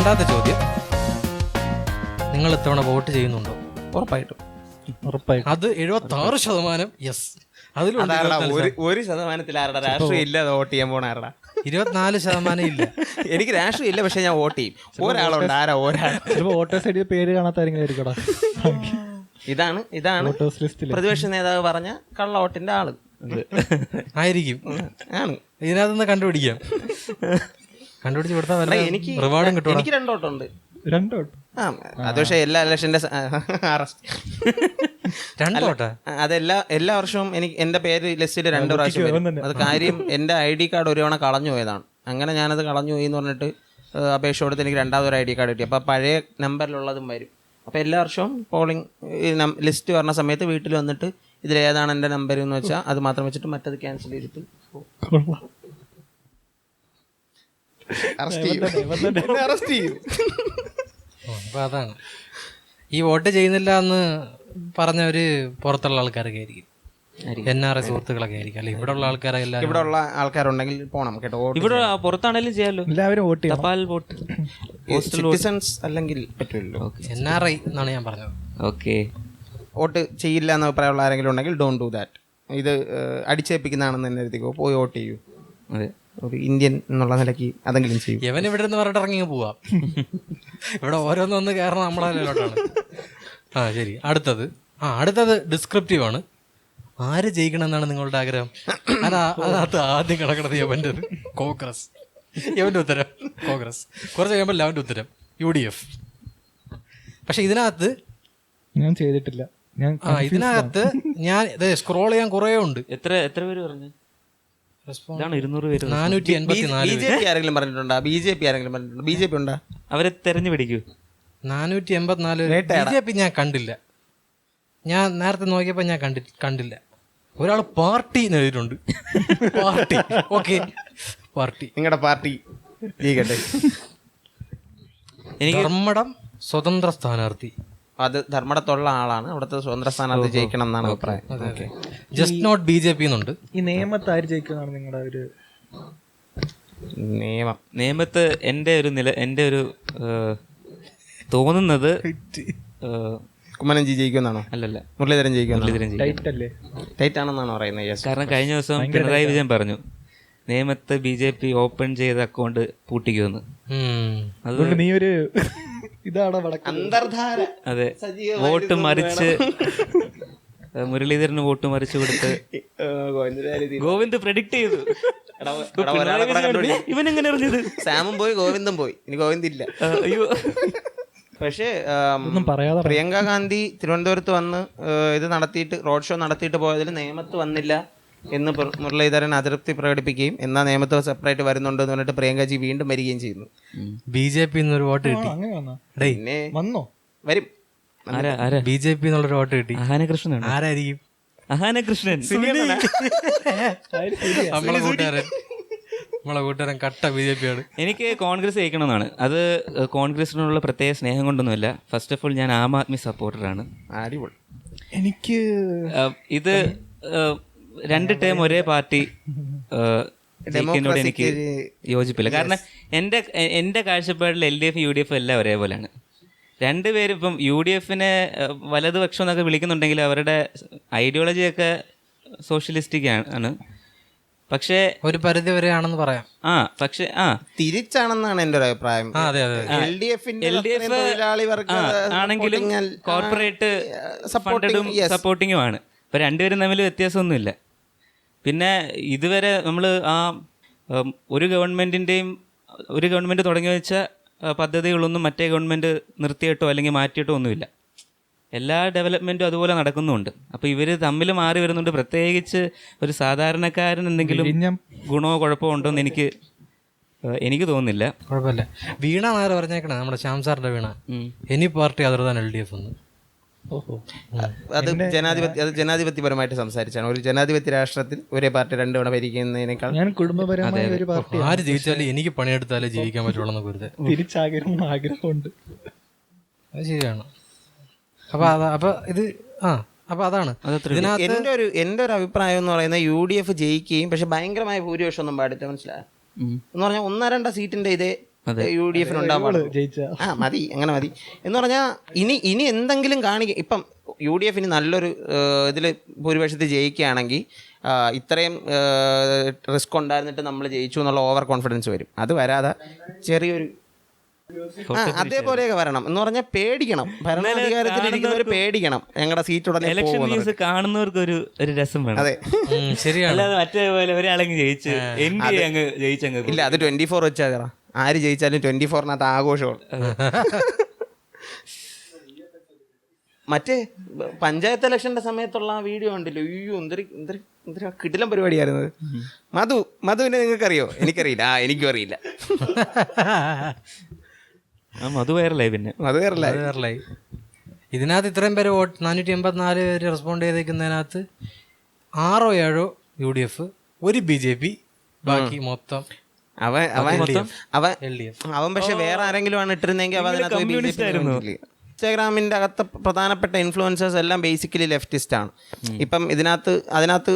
രണ്ടാമത്തെ ചോദ്യം, നിങ്ങൾ ഇത്തവണ വോട്ട് ചെയ്യുന്നുണ്ടോ? ഉറപ്പായിട്ടും. അത് 76%. യെസ്. അതിലുള്ള 1% ആരുടെ രാഷ്ട്രീയം ഇല്ലാതെ വോട്ട് ചെയ്യാൻ പോണ ആരടാ? 24% ഇല്ല. എനിക്ക് രാഷ്ട്രീയം ഇല്ല, പക്ഷെ ഞാൻ വോട്ട് ചെയ്യും. ഒരാളുണ്ട്, ആരാ ഒരാൾ. വോട്ടേഴ്സ് ഐഡിയിൽ പേര് കാണാത്തായിരിക്കും. ഇതാണ് പ്രതിപക്ഷ നേതാവ് പറഞ്ഞ കള്ള വോട്ടിന്റെ ആള് ആയിരിക്കും. ആണ്. ഇതിനകത്തുനിന്ന് കണ്ടുപിടിക്കാം. കണ്ടുപിടിച്ച് കൊടുത്താൽ റിവാർഡും കിട്ടും. എനിക്ക് 2 വോട്ടുണ്ട്. അത് പക്ഷെ എല്ലാ ഇലക്ഷന്റെ എല്ലാ വർഷവും എനിക്ക് എന്റെ പേര് ലിസ്റ്റിൽ 2 പ്രാവശ്യം വരും. അത് കാര്യം എന്റെ ID കാർഡ് ഒരു തവണ കളഞ്ഞു പോയതാണ്. അങ്ങനെ ഞാനത് കളഞ്ഞു പോയി എന്ന് പറഞ്ഞിട്ട് അപേക്ഷ കൊടുത്ത് എനിക്ക് 2ാമതൊരു ID കാർഡ് കിട്ടി. അപ്പോൾ പഴയ നമ്പറിലുള്ളതും വരും. അപ്പോൾ എല്ലാ വർഷവും പോളിംഗ് ലിസ്റ്റ് പറഞ്ഞ സമയത്ത് വീട്ടിൽ വന്നിട്ട് ഇതിലേതാണ് എൻ്റെ നമ്പർ എന്ന് വെച്ചാൽ അത് മാത്രം വെച്ചിട്ട് മറ്റത് ക്യാൻസൽ ചെയ്തിട്ട് അറസ്റ്റ് ചെയ്യും. അപ്പൊ അതാണ് ഈ വോട്ട് ചെയ്യുന്നില്ല എന്ന് പറഞ്ഞവര് പുറത്തുള്ള ആൾക്കാരൊക്കെ ആയിരിക്കും, NRA സുഹൃത്തുക്കളൊക്കെ ആയിരിക്കും. അല്ലെ ഇവിടെ ഉള്ള ആൾക്കാരെല്ലാം, ഇവിടെ ഉള്ള ആൾക്കാരുണ്ടെങ്കിൽ പോണം കേട്ടോ. ഇവിടെ പുറത്താണെങ്കിലും ചെയ്യാമല്ലോ, എല്ലാവരും വോട്ട് ചെയ്യും. തപാൽ വോട്ട്. സിറ്റിസൺസ് അല്ലെങ്കിൽ പറ്റുമല്ലോ. NRI എന്നാണ് ഞാൻ പറഞ്ഞത്. ഓക്കെ. വോട്ട് ചെയ്യില്ല എന്ന അഭിപ്രായമുള്ള ആരെങ്കിലും ഉണ്ടെങ്കിൽ ഡോണ്ട് ഡു ദാറ്റ്. ഇത് അടിച്ചേൽപ്പിക്കുന്നതാണെന്ന് തന്നെ എഴുതിക്കോ, പോയി വോട്ട് ചെയ്യൂ. അതെ, ഒരു ഇന്ത്യൻ എന്നുള്ള നിലയ്ക്ക് അതെങ്കിലും ചെയ്യും. ഇവൻ ഇവിടെ നിന്ന് പറഞ്ഞിട്ട് ഇറങ്ങി പോവാം. ഇവിടെ ഓരോന്നൊന്ന് കയറണം നമ്മളതിലോട്ടാണ്. ശരി. അടുത്തത് ഡിസ്ക്രിപ്റ്റീവ് ആണ്. ആര് ജയിക്കണം എന്നാണ് നിങ്ങളുടെ ആഗ്രഹം? അതിനകത്ത് ആദ്യം കിടക്കണത് യവൻ്റെത് കോൺഗ്രസ്. യവൻ്റെ ഉത്തരം കോൺഗ്രസ്. കുറച്ച് കഴിയുമ്പോൾ ലെവൻ്റെ ഉത്തരം UDF. പക്ഷെ ഇതിനകത്ത് ഞാൻ ചെയ്തിട്ടില്ല. ഇതിനകത്ത് ഞാൻ സ്ക്രോൾ ചെയ്യാൻ കുറേ ഉണ്ട്. എത്ര പേര് പറഞ്ഞു? 200 പേര്. 484. BJP ആരെങ്കിലും പറഞ്ഞിട്ടുണ്ടോ? BJP ആരെങ്കിലും പറഞ്ഞിട്ടുണ്ടോ? BJP ഉണ്ടോ? അവരെ തെരഞ്ഞു പിടിക്കൂ. 484. BJP ഞാൻ കണ്ടില്ല. ഞാൻ നേരത്തെ നോക്കിയപ്പോൾ ഞാൻ കണ്ടില്ല. ഒരാൾ പാർട്ടി എഴുതിയിട്ടുണ്ട്. പാർട്ടി. Okay, party. നിങ്ങളുടെ പാർട്ടി ജയിക്കട്ടെ. ധർമ്മടം സ്വതന്ത്ര സ്ഥാനാർത്ഥി. അത് ധർമ്മടത്തുള്ള ആളാണ്. അവിടുത്തെ സ്വതന്ത്ര സ്ഥാനാർത്ഥി ജയിക്കണം എന്നാണ് അഭിപ്രായം. ജസ്റ്റ് നോട്ട് BJP എന്നുണ്ട്. ഈ നിയമത്ത് ആര് ജയിക്കുന്നതാണ് നിങ്ങളുടെ ഒരു നിയമത്ത്? എൻ്റെ ഒരു തോന്നുന്നത് കുമ്മനംജി ജയിക്കുമെന്നാണോ? അല്ലല്ല, മുരളീധരൻ ജയിക്കും. ടൈറ്റ് ആണെന്നാണ് പറയുന്നത്. കാരണം കഴിഞ്ഞ ദിവസം പിണറായി വിജയൻ പറഞ്ഞു നിയമത്ത് BJP ഓപ്പൺ ചെയ്ത അക്കൗണ്ട് പൂട്ടിക്കുമെന്ന്. അതുകൊണ്ട് നീ ഒരു ഇതാണ് അന്തർധാര. അതെ, വോട്ട് മറിച്ച് മുരളീധരന് വോട്ട് മറിച്ച് കൊടുത്ത് ഗോവിന്ദ് പ്രഡിക്ട് ചെയ്തു. ഇവൻ എങ്ങനെ അറിഞ്ഞത്? സാമും പോയി, ഗോവിന്ദും പോയി. ഇനി ഗോവിന്ദ് ഇല്ല. അയ്യോ. പക്ഷേ പ്രിയങ്ക ഗാന്ധി തിരുവനന്തപുരത്ത് വന്ന് ഇത് നടത്തിയിട്ട് റോഡ് ഷോ നടത്തിയിട്ട് പോയതിൽ നിയമത്ത് വന്നില്ല എന്ന് മുരളീധരൻ അതൃപ്തി പ്രകടിപ്പിക്കുകയും എന്നാൽ നിയമത്ത് സെപ്പറേറ്റ് വരുന്നുണ്ട് എന്ന് പറഞ്ഞിട്ട് പ്രിയങ്കജി വീണ്ടും വരികയും ചെയ്യുന്നു. BJP എന്നൊരു വോട്ട് കിട്ടി. പിന്നെ വരും. BJP എന്നുള്ളൊരു വോട്ട് കിട്ടി. അഹാനകൃഷ്ണൻ. ആരായിരിക്കും? അഹാനകൃഷ്ണൻ. നമ്മളെ കൂട്ടുകാരൻ കട്ട BJP ആണ്. എനിക്ക് കോൺഗ്രസ് ജയിക്കണമെന്നാണ്. അത് കോൺഗ്രസിനുള്ള പ്രത്യേക സ്നേഹം കൊണ്ടൊന്നുമില്ല. ഫസ്റ്റ് ഓഫ് ഓൾ ഞാൻ ആം ആദ്മി സപ്പോർട്ടറാണ്. അടിപൊളി. എനിക്ക് ഇത് 2 ടേം ഒരേ പാർട്ടി ജയിക്കുന്നതോട് എനിക്ക് യോജിപ്പില്ല. കാരണം എൻ്റെ കാഴ്ചപ്പാടിൽ LDF UDF എല്ലാം ഒരേപോലെയാണ്. 2 പേരും ഇപ്പം UDFനെ വലതുപക്ഷം എന്നൊക്കെ വിളിക്കുന്നുണ്ടെങ്കിൽ അവരുടെ ഐഡിയോളജിയൊക്കെ സോഷ്യലിസ്റ്റിക് ആണ്. പക്ഷേ ഒരു പരിധി വരെ ആണെന്ന് പറയാം. പക്ഷെ തിരിച്ചാണെന്നാണ് എൻ്റെ ഒരു അഭിപ്രായം. LDF ആണെങ്കിലും കോർപ്പറേറ്റ് സപ്പോർട്ടഡും സപ്പോർട്ടിങ്ങും ആണ്. ഇപ്പം 2 പേരും തമ്മിൽ വ്യത്യാസമൊന്നുമില്ല. പിന്നെ ഇതുവരെ നമ്മൾ ഒരു ഗവൺമെൻറ് തുടങ്ങി വെച്ച പദ്ധതികളൊന്നും മറ്റേ ഗവൺമെൻറ് നിർത്തിയിട്ടോ അല്ലെങ്കിൽ മാറ്റിയിട്ടോ ഒന്നുമില്ല. എല്ലാ ഡെവലപ്മെൻറ്റും അതുപോലെ നടക്കുന്നുണ്ട്. അപ്പോൾ ഇവർ തമ്മിൽ മാറി വരുന്നുണ്ട്. പ്രത്യേകിച്ച് ഒരു സാധാരണക്കാരൻ എന്തെങ്കിലും ഗുണമോ കുഴപ്പമോ ഉണ്ടോ എന്ന് എനിക്ക് തോന്നുന്നില്ല. കുഴപ്പമില്ല. വീണ നേരെ പറഞ്ഞേക്കണേ, നമ്മുടെ ശ്യാം സാറിൻ്റെ Veena, any party other than LDF എന്ന്. അത് ജനാധിപത്യപരമായിട്ട് സംസാരിച്ചാണ്. ഒരു ജനാധിപത്യ രാഷ്ട്രത്തിൽ ഒരേ പാർട്ടി 2 തവണ ഭരിക്കുന്നതിനേക്കാൾ കുടുംബപരമായ ഒരു പാർട്ടി. ആര് ജയിച്ചാലും എനിക്ക് പണിയെടുത്താലേ ജീവിക്കാൻ പറ്റുള്ളൂ എന്നൊക്കെ ആഗ്രഹമുണ്ട്. അത് ശരിയാണ്. അതാണ് എൻ്റെ ഒരു അഭിപ്രായം എന്ന് പറയുന്നത് UDF ജയിക്കുകയും പക്ഷെ ഭയങ്കരമായ ഭൂരിപക്ഷം ഒന്നും പാടില്ല. മനസ്സിലായോ എന്ന് പറഞ്ഞാൽ 1-2 സീറ്റിന്റെ ഇതേ UDF ഉണ്ടാവാൻ ജയിച്ച മതി, അങ്ങനെ മതി എന്ന് പറഞ്ഞാൽ ഇനി എന്തെങ്കിലും കാണിക്കും. ഇപ്പം UDF ഇനി നല്ലൊരു ഇതിൽ ഭൂരിപക്ഷത്തിൽ ജയിക്കുകയാണെങ്കിൽ ഇത്രയും റിസ്ക് ഉണ്ടായിരുന്നിട്ട് നമ്മൾ ജയിച്ചു എന്നുള്ള ഓവർ കോൺഫിഡൻസ് വരും. അത് വരാതെ ചെറിയൊരു അതേപോലെയൊക്കെ വരണം എന്ന് പറഞ്ഞാൽ പേടിക്കണം, ഭരണാധികാരത്തിലിരിക്കുന്നവർ പേടിക്കണം, ഞങ്ങളുടെ സീറ്റ് ഉടനെ ഇലക്ഷൻ ന്യൂസ് കാണുന്നവർക്ക് ഒരു രസം വേണം. അതെ ശരിയാണ്. അല്ലാതെ മറ്റേപോലെ ഒരാളെങ്കിൽ ജയിച്ച് NDA അങ്ങ് ജയിച്ചങ്ങ് ഇല്ല, അത് 24 വെച്ചാൽ കയറാം. ആര് ജയിച്ചാലും 24-നകത്ത് ആഘോഷമാണ്. മറ്റേ പഞ്ചായത്ത് ഇലക്ഷന്റെ സമയത്തുള്ള ആ വീഡിയോ ഉണ്ടല്ലോ, അയ്യോ എന്തൊരു കിടിലം പരിപാടിയായിരുന്നത്. മധുവിനെ നിങ്ങൾക്ക് അറിയോ? എനിക്കറിയില്ല. എനിക്കും അറിയില്ല. അത് വൈറലായി. പിന്നെ അത് വൈറലായി. ഇതിനകത്ത് ഇത്രയും പേര് 484 പേര് റെസ്പോണ്ട് ചെയ്തേക്കുന്നതിനകത്ത് 6 or 7 UDF, 1 BJP, ബാക്കി മൊത്തം അവൻ പക്ഷെ വേറെ ആരെങ്കിലും ആണ് ഇട്ടിരുന്നെങ്കിൽ അവൻ അതിനകത്ത് ഇൻസ്റ്റാഗ്രാമിന്റെ അകത്ത് പ്രധാനപ്പെട്ട ഇൻഫ്ലുവൻസേഴ്സ് എല്ലാം ബേസിക്കലി ലെഫ്റ്റിസ്റ്റ് ആണ്. ഇപ്പം അതിനകത്ത്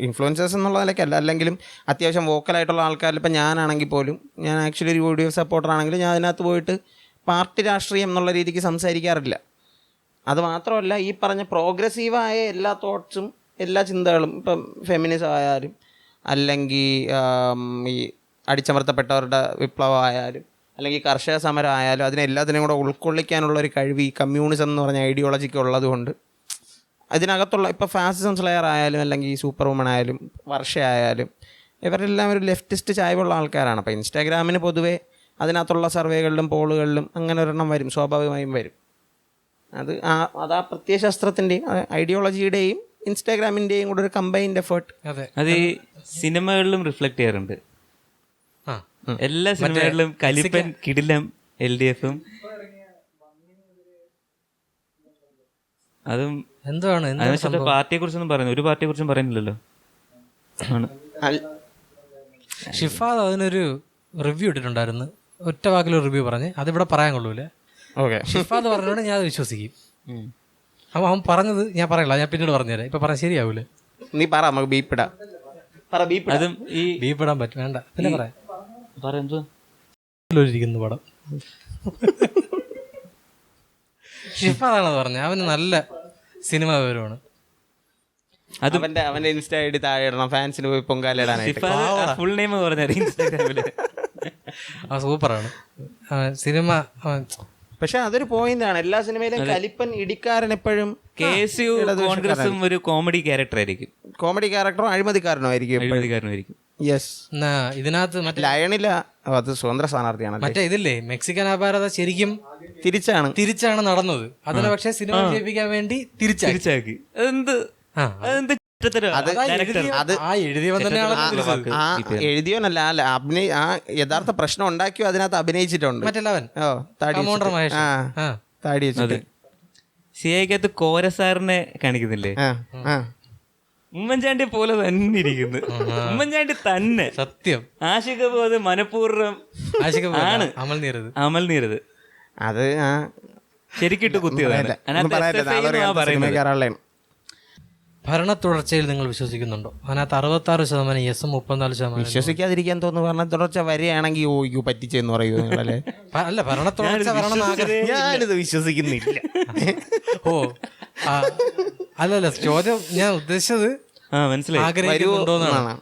ഇൻഫ്ലുവൻസേഴ്സ് എന്നുള്ള നിലയ്ക്കല്ല, അല്ലെങ്കിലും അത്യാവശ്യം വോക്കലായിട്ടുള്ള ആൾക്കാരിൽ ഇപ്പം ഞാനാണെങ്കിൽ പോലും, ഞാൻ ആക്ച്വലി ഒരു UDF സപ്പോർട്ടർ ആണെങ്കിലും ഞാൻ അതിനകത്ത് പോയിട്ട് പാർട്ടി രാഷ്ട്രീയം എന്നുള്ള രീതിക്ക് സംസാരിക്കാറില്ല. അത് മാത്രമല്ല, ഈ പറഞ്ഞ പ്രോഗ്രസീവായ എല്ലാ തോട്ട്സും എല്ലാ ചിന്തകളും, ഇപ്പം ഫെമിനിസം ആയാലും അല്ലെങ്കിൽ ഈ അടിച്ചമർത്തപ്പെട്ടവരുടെ വിപ്ലവമായാലും അല്ലെങ്കിൽ കർഷക സമരം ആയാലും, അതിനെല്ലാത്തിനും കൂടെ ഉൾക്കൊള്ളിക്കാനുള്ളൊരു കഴിവ് ഈ കമ്മ്യൂണിസം എന്ന് പറഞ്ഞ ഐഡിയോളജിക്ക് ഉള്ളതുകൊണ്ട് അതിനകത്തുള്ള ഇപ്പോൾ ഫാസിസം സ്ലെയർ ആയാലും അല്ലെങ്കിൽ സൂപ്പർ വുമൺ ആയാലും വർഷ ആയാലും ഇവരെല്ലാം ഒരു ലെഫ്റ്റിസ്റ്റ് ചായ്വുള്ള ആൾക്കാരാണ്. അപ്പോൾ ഇൻസ്റ്റാഗ്രാമിന് പൊതുവേ അതിനകത്തുള്ള സർവേകളിലും പോളുകളിലും അങ്ങനെ ഒരെണ്ണം വരും, സ്വാഭാവികമായും വരും. അത് ആ പ്രത്യയശാസ്ത്രത്തിൻ്റെയും ഐഡിയോളജിയുടെയും ഇൻസ്റ്റാഗ്രാമിൻ്റെയും കൂടെ ഒരു കമ്പൈൻഡ് എഫേർട്ട്. അത് ഈ സിനിമകളിലും റിഫ്ലക്ട് ചെയ്യാറുണ്ട്. എല്ലാ സിനിമകളിലും കലിപ്പൻ, കിടിലം, LDF-ഉം അതും എന്താണ് പാർട്ടിയെ കുറിച്ചൊന്നും പറയുന്നത്, ഒരു പാർട്ടിയെ കുറിച്ചും പറയുന്നില്ലല്ലോ. ഷിഫാദ് അതിനൊരു റിവ്യൂ ഇട്ടിട്ടുണ്ടായിരുന്നു, ഒറ്റ വാക്കിലൊരു റിവ്യൂ പറഞ്ഞ്, അതിവിടെ പറയാൻ കൊള്ളൂല. ഷിഫാദ് പറഞ്ഞോണ്ട് ഞാൻ അത് വിശ്വസിക്കും. അപ്പം അവൻ പറഞ്ഞത് ഞാൻ പറയല്ല, ഞാൻ പിന്നീട് പറഞ്ഞുതരാം. ഇപ്പൊ പറഞ്ഞ ശരിയാവൂലേ? നീ പറ, നമുക്ക് ബീപ്പിടാം. അതും ഈ ബീപ്പിടാൻ പറ്റും, വേണ്ട പിന്നെ പറയാം. ഇരിക്കുന്നു പടം ഷിഫാദാണത് പറഞ്ഞത്. അവന് നല്ല സിനിമ വിവരമാണ്. അവന്റെ ഇൻസ്റ്റാ ഐഡി താഴെ ഇടണം, ഫാൻസിന് പോയി പൊങ്കാലിടാനായിട്ട്. ഫുൾ നെയിം പറഞ്ഞാൽ ഇൻസ്റ്റാഗ്രാമില് സൂപ്പറാണ് സിനിമ. പക്ഷെ അതൊരു പോയിന്റ് ആണ്. എല്ലാ സിനിമയിലും കലിപ്പൻ ഇടിക്കാരൻ എപ്പോഴും KSU കോൺഗ്രസും ഒരു കോമഡി ക്യാരക്ടർ ആയിരിക്കും. കോമഡി ക്യാരക്ടറോ അഴിമതിക്കാരനോ ആയിരിക്കും. യെസ്. ഇതിനകത്ത് മറ്റേ ലയണില്ല, അത് സ്വതന്ത്ര സ്ഥാനാർത്ഥിയാണ്. മറ്റേ ഇതില്ലേ മെക്സിക്കൻ അപാരത ശരിക്കും തിരിച്ചാണ് നടന്നത്. അതിനെ പക്ഷെ സിനിമ വിജയിപ്പിക്കാൻ വേണ്ടി തിരിച്ചാക്കി. എഴുതിയോനല്ല, ആ യഥാർത്ഥ പ്രശ്നം ഉണ്ടാക്കിയോ അതിനകത്ത് അഭിനയിച്ചിട്ടുണ്ട്. താടി വെച്ചിട്ട് സിഐക്കകത്ത് കോരസാറിനെ കാണിക്കുന്നില്ലേ, ഉമ്മൻചാണ്ടി പോലെ തന്നെ ഇരിക്കുന്നു. ഉമ്മൻചാണ്ടി തന്നെ സത്യം. ആഷിഖ് അബു മനഃപൂർവ്വം ആണ്. അമൽ നീരത് അത് ശരിക്കിട്ട് കുത്തിയതാണ്. ഭരണ തുടർച്ചയിൽ നിങ്ങൾ വിശ്വസിക്കുന്നുണ്ടോ? അതിനകത്ത് 66% യെസും 34%. വിശ്വസിക്കാതിരിക്കാൻ തോന്നുന്നു. ഭരണ തുടർച്ച വരികയാണെങ്കിൽ പറ്റിച്ചെന്ന് പറയൂ നിങ്ങളല്ലേ? അല്ല, ഭരണ തുടർച്ച ഞാനിത് വിശ്വസിക്കുന്നില്ല. ഓ അല്ലല്ല, ചോദ്യം ഞാൻ ഉദ്ദേശിച്ചത് ആഗ്രഹിക്കുന്നുണ്ടോന്നാണ്.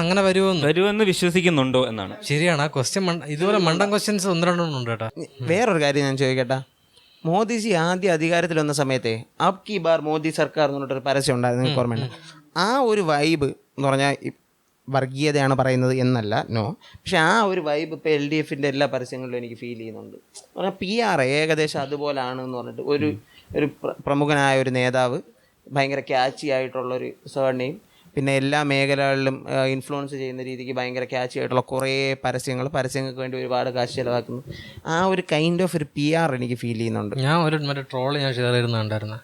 അങ്ങനെ വരുമെന്ന് വിശ്വസിക്കുന്നുണ്ടോ എന്നാണ്. ശരിയാണ്. ആ ക്വസ്റ്റ്യൻ ഇതുപോലെ മണ്ടൻ ക്വസ്റ്റ്യൻസ് 1-2 ഉണ്ട് കേട്ടോ. വേറൊരു കാര്യം ഞാൻ ചോദിക്കട്ടെ. മോദിജി ആദ്യം അധികാരത്തിൽ വന്ന സമയത്തെ അബ് കി ബാർ മോദി സർക്കാർ എന്ന് പറഞ്ഞിട്ടൊരു പരസ്യം ഉണ്ടായിരുന്നു, നിങ്ങൾക്ക് ഓർമ്മയുണ്ട്? ആ ഒരു വൈബ് എന്ന് പറഞ്ഞാൽ വർഗീയതയാണ് പറയുന്നത് എന്നല്ല, നോ. പക്ഷെ ആ ഒരു വൈബ് ഇപ്പോൾ LDFന്റെ എല്ലാ പരസ്യങ്ങളിലും എനിക്ക് ഫീൽ ചെയ്യുന്നുണ്ട്. പറഞ്ഞാൽ PR ഏകദേശം അതുപോലാണ് എന്ന് പറഞ്ഞിട്ട് ഒരു പ്രമുഖനായ ഒരു നേതാവ്, ഭയങ്കര ക്യാച്ചി ആയിട്ടുള്ളൊരു സർനെയിം, പിന്നെ എല്ലാ മേഖലകളിലും ഇൻഫ്ലുവൻസ് ചെയ്യുന്ന രീതിക്ക് ഭയങ്കര ക്യാച്ചി ആയിട്ടുള്ള കുറേ പരസ്യങ്ങൾക്ക് വേണ്ടി ഒരുപാട് കാശ് ചിലവാക്കുന്നു. ആ ഒരു കൈൻഡ് ഓഫ് ഒരു PR എനിക്ക് ഫീൽ ചെയ്യുന്നുണ്ട്. ഞാൻ മറ്റേ ട്രോള് ഞാൻ ഷെയർ ചെയ്യുന്നുണ്ടായിരുന്നു,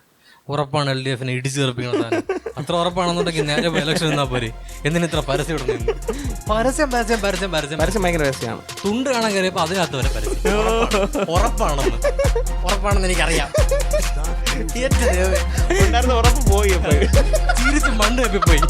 ഉറപ്പാണ് LDFനെ ഇടിച്ചു തീർപ്പിക്കണം. അത്ര ഉറപ്പാണെന്നുണ്ടെങ്കിൽ നേരെ ഇലക്ഷൻ നിന്നാൽ പോരെ, എന്തിന് ഇത്ര പരസ്യം ഇടുന്നു? പരസ്യം ഭയങ്കര രസമാണ്. തുണ്ട് കാണാൻ കയറിയപ്പോൾ അതിനകത്ത് വരെ പരസ്യം. ഉറപ്പാണെന്ന് എനിക്കറിയാം. ഉറപ്പ് പോയി, തിരിച്ച് മണ്ണ് പോയി.